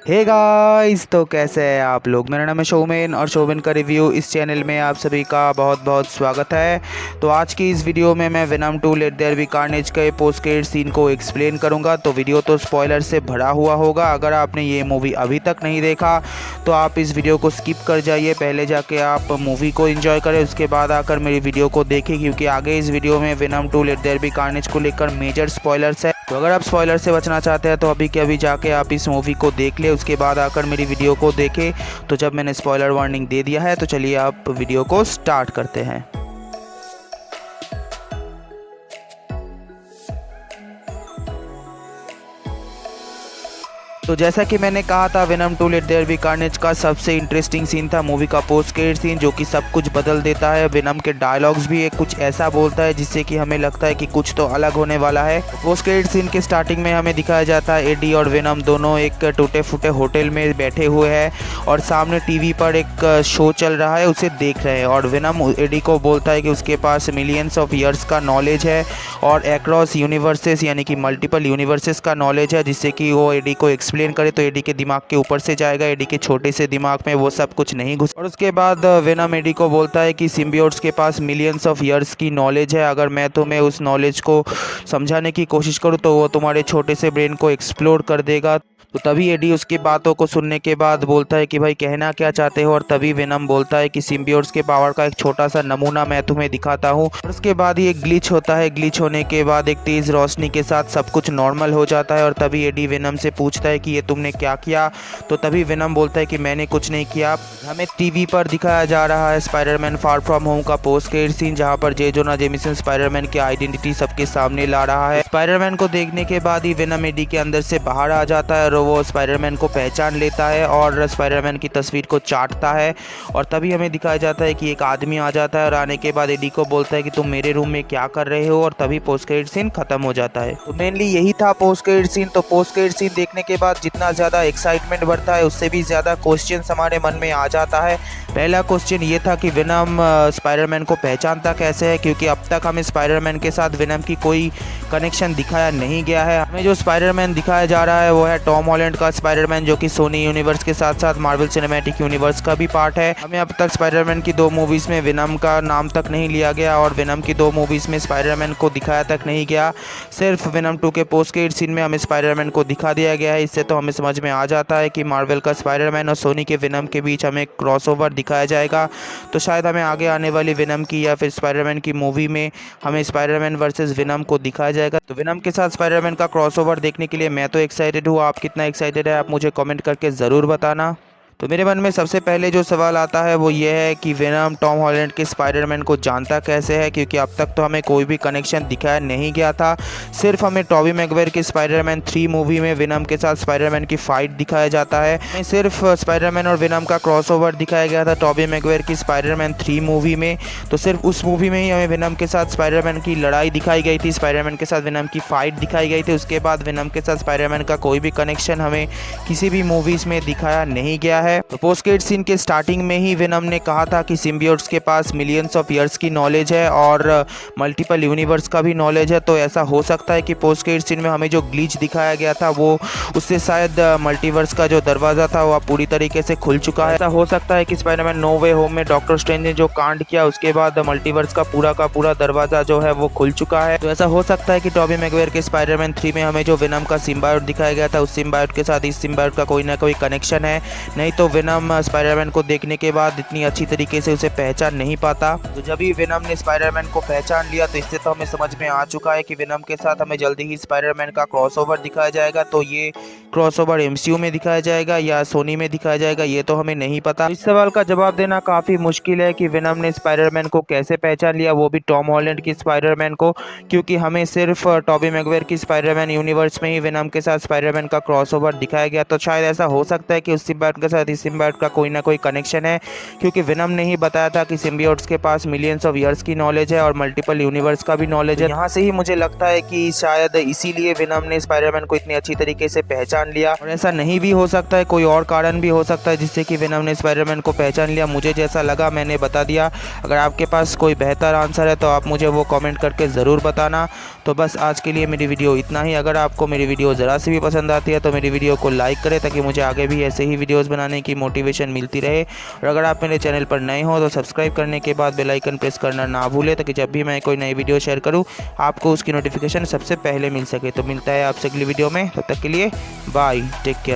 Hey guys, तो कैसे हैं आप लोग। मेरा नाम है शोमेन और शोमेन का रिव्यू इस चैनल में आप सभी का बहुत बहुत स्वागत है। तो आज की इस वीडियो में मैं Venom 2 let there be Carnage के पोस्ट क्रेडिट सीन को एक्सप्लेन करूंगा। तो वीडियो तो स्पॉइलर से भरा हुआ होगा। अगर आपने ये मूवी अभी तक नहीं देखा तो आप इस वीडियो को स्किप कर जाइए, पहले जाके आप मूवी को एंजॉय करें, उसके बाद आकर मेरी वीडियो को देखें, क्योंकि आगे इस वीडियो में Venom 2 let there be Carnage को लेकर मेजर स्पॉयलर्स है। तो अगर आप स्पॉइलर से बचना चाहते हैं तो अभी के अभी जाके आप इस मूवी को देख ले, उसके बाद आकर मेरी वीडियो को देखें। तो जब मैंने स्पॉइलर वार्निंग दे दिया है तो चलिए आप वीडियो को स्टार्ट करते हैं। तो जैसा कि मैंने कहा था, Venom 2 let there be Carnage का सबसे इंटरेस्टिंग सीन था मूवी का पोस्ट क्रेडिट सीन, जो कि सब कुछ बदल देता है। वेनम के डायलॉग्स भी एक कुछ ऐसा बोलता है जिससे कि हमें लगता है कि कुछ तो अलग होने वाला है। पोस्ट क्रेडिट सीन के स्टार्टिंग में हमें दिखाया जाता है एडी और वेनम दोनों एक टूटे फूटे होटल में बैठे हुए हैं और सामने टीवी पर एक शो चल रहा है, उसे देख रहे हैं। और वेनम एडी को बोलता है कि उसके पास मिलियंस ऑफ ईयर्स का नॉलेज है और अक्रॉस यूनिवर्सेस यानी कि मल्टीपल यूनिवर्सेस का नॉलेज है, जिससे कि वो एडी को एक्सप्लेन करे तो एडी के दिमाग के ऊपर से जाएगा, एडी के छोटे से दिमाग में वो सब कुछ नहीं घुस। और उसके बाद वेनम एडी को बोलता है कि सिम्बियोट्स के पास मिलियंस ऑफ ईयर्स की नॉलेज है, अगर मैं तुम्हें उस नॉलेज को समझाने की कोशिश करूँ तो वो तुम्हारे छोटे से ब्रेन को एक्सप्लोर कर देगा। तो तभी एडी उसकी बातों को सुनने के बाद बोलता है कि भाई कहना क्या चाहते हो। और तभी वेनम बोलता है कि सिम्बियोट्स के पावर का एक छोटा सा नमूना मैं तुम्हें दिखाता हूँ। और उसके बाद ही एक ग्लिच होता है, ग्लिच होने के बाद एक तेज रोशनी के साथ सब कुछ नॉर्मल हो जाता है। और तभी एडी वेनम से पूछता है कि ये तुमने क्या किया। तो तभी वेनम बोलता है कि मैंने कुछ नहीं किया। हमें टीवी पर दिखाया जा रहा है स्पाइडरमैन फार फ्रॉम होम का पोस्ट क्रेडिट सीन, जहाँ पर जे जोना जेमिसन स्पाइडरमैन की आइडेंटिटी सबके सामने ला रहा है। स्पाइडरमैन को देखने के बाद ही वेनम एडी के अंदर से बाहर आ जाता है और वो स्पाइडरमैन को पहचान लेता है और स्पाइडरमैन की तस्वीर को चाटता है। और तभी हमें दिखाया जाता है कि एक आदमी आ जाता है और आने के बाद एडी को बोलता है कि तुम मेरे रूम में क्या कर रहे हो। और तभी पोस्ट क्रेडिट सीन खत्म हो जाता है। तो मेनली यही था पोस्ट क्रेडिट सीन। तो पोस्ट क्रेडिट सीन देखने के बाद जितना ज़्यादा एक्साइटमेंट बढ़ता है उससे भी ज़्यादा क्वेश्चंस हमारे मन में आ जाता है। पहला क्वेश्चन ये था कि वेनम स्पाइडरमैन को पहचानता कैसे है, क्योंकि अब तक हमें स्पाइडरमैन के साथ वेनम की कोई कनेक्शन दिखाया नहीं गया है। हमें जो स्पाइडरमैन दिखाया जा रहा है वो है टॉम हॉलैंड का स्पाइडरमैन, जो कि सोनी यूनिवर्स के साथ साथ मार्वल सिनेमैटिक यूनिवर्स का भी पार्ट है। हमें अब तक स्पाइडरमैन की 2 मूवीज़ में वेनम का नाम तक नहीं लिया गया और वेनम की 2 मूवीज़ में स्पाइडरमैन को दिखाया तक नहीं गया। सिर्फ वेनम 2 के पोस्ट क्रेडिट सीन में हमें स्पाइडरमैन को दिखा दिया गया है। इससे तो हमें समझ में आ जाता है कि मार्वल का स्पाइडरमैन और सोनी के वेनम के बीच हमें क्रॉसओवर दिखाया जाएगा। तो शायद हमें आगे आने वाली वेनम की या फिर स्पाइडरमैन की मूवी में हमें स्पाइडरमैन वर्सेस वेनम को दिखाया जाएगा। तो वेनम के साथ स्पाइडरमैन का क्रॉसओवर देखने के लिए मैं तो एक्साइटेड हूँ। आप कितना एक्साइटेड है आप मुझे कमेंट करके ज़रूर बताना। तो मेरे मन में सबसे पहले जो सवाल आता है वो ये है कि वेनम टॉम हॉलैंड के स्पाइडरमैन को जानता कैसे है, क्योंकि अब तक तो हमें कोई भी कनेक्शन दिखाया नहीं गया था। सिर्फ हमें टॉबी मैगवायर की स्पाइडरमैन 3 मूवी में वेनम के साथ स्पाइडरमैन की फाइट दिखाया जाता है। हमें सिर्फ स्पाइडरमैन और वेनम का क्रॉसओवर दिखाया गया था टॉबी मैगवायर की स्पाइडरमैन 3 मूवी में। तो सिर्फ उस मूवी में ही हमें वेनम के साथ स्पाइडरमैन की लड़ाई दिखाई गई थी, स्पाइडरमैन के साथ वेनम की फाइट दिखाई गई थी। उसके बाद वेनम के साथ स्पाइडरमैन का कोई भी कनेक्शन हमें किसी भी मूवीज़ में दिखाया नहीं गया है। तो पोस्ट क्रेडिट सीन के स्टार्टिंग में ही वेनम ने कहा था कि सिम्बियोट्स के पास मिलियंस ऑफ ईयर्स की नॉलेज है और मल्टीपल यूनिवर्स का भी नॉलेज है। तो ऐसा हो सकता है कि पोस्ट क्रेडिट सीन में हमें जो ग्लिच दिखाया गया था वो उससे शायद मल्टीवर्स का जो दरवाज़ा था वो पूरी तरीके से खुल चुका है। ऐसा हो सकता है कि स्पाइडरमैन नो वे होम में डॉक्टर स्ट्रेंज ने जो कांड किया उसके बाद मल्टीवर्स का पूरा दरवाज़ा जो है वो खुल चुका है। तो ऐसा हो सकता है कि टॉबी मैगवायर के स्पाइडरमैन 3 में हमें जो वेनम का सिम्बायोट दिखाया गया था उस सिम्बायोट के साथ इस सिम्बायोट का कोई ना कोई कनेक्शन है, नहीं तो वेनम स्पाइडरमैन को देखने के बाद इतनी अच्छी तरीके से उसे पहचान नहीं पाता। तो जब ही वेनम ने स्पाइडरमैन को पहचान लिया तो इससे तो हमें समझ में आ चुका है कि वेनम के साथ हमें जल्दी ही स्पाइडरमैन का क्रॉसओवर दिखाया जाएगा। तो ये क्रॉसओवर एमसीयू में दिखाया जाएगा या सोनी में दिखाया जाएगा ये तो हमें नहीं पता। इस सवाल का जवाब देना काफ़ी मुश्किल है कि वेनम ने स्पाइडरमैन को कैसे पहचान लिया, वो भी टॉम हॉलैंड की स्पाइडरमैन को, क्योंकि हमें सिर्फ टॉबी मैगवायर की स्पाइडरमैन यूनिवर्स में ही वेनम के साथ स्पाइडरमैन का क्रॉसओवर दिखाया गया। तो शायद ऐसा हो सकता है कि उस सिम्बायोट के साथ साथ इस सिम्बायोट का कोई ना कोई कनेक्शन है, क्योंकि विनम ने ही बताया था कि सिम्बियोट्स के पास मिलियंस ऑफ ईयर्स की नॉलेज है और मल्टीपल यूनिवर्स का भी नॉलेज है। यहाँ से ही मुझे लगता है कि शायद इसीलिए विनम ने स्पाइडरमैन को इतनी अच्छी तरीके से पहचान लिया, और ऐसा नहीं भी हो सकता है, कोई और कारण भी हो सकता है जिससे कि विनम ने स्पाइडरमैन को पहचान लिया। मुझे जैसा लगा मैंने बता दिया। अगर आपके पास कोई बेहतर आंसर है तो आप मुझे वो कमेंट करके ज़रूर बताना। तो बस आज के लिए मेरी वीडियो इतना ही। अगर आपको मेरी वीडियो ज़रा सी भी पसंद आती है तो मेरी वीडियो को लाइक करें, ताकि मुझे आगे भी ऐसे ही वीडियोस बनाने की मोटिवेशन मिलती रहे। और अगर आप मेरे चैनल पर नए हो तो सब्सक्राइब करने के बाद बेल आइकन प्रेस करना ना भूलें, ताकि जब भी मैं कोई नई वीडियो शेयर करूं आपको उसकी नोटिफिकेशन सबसे पहले मिल सके। तो मिलता है आपसे अगली वीडियो में, तब तक के लिए बाय, टेक केयर।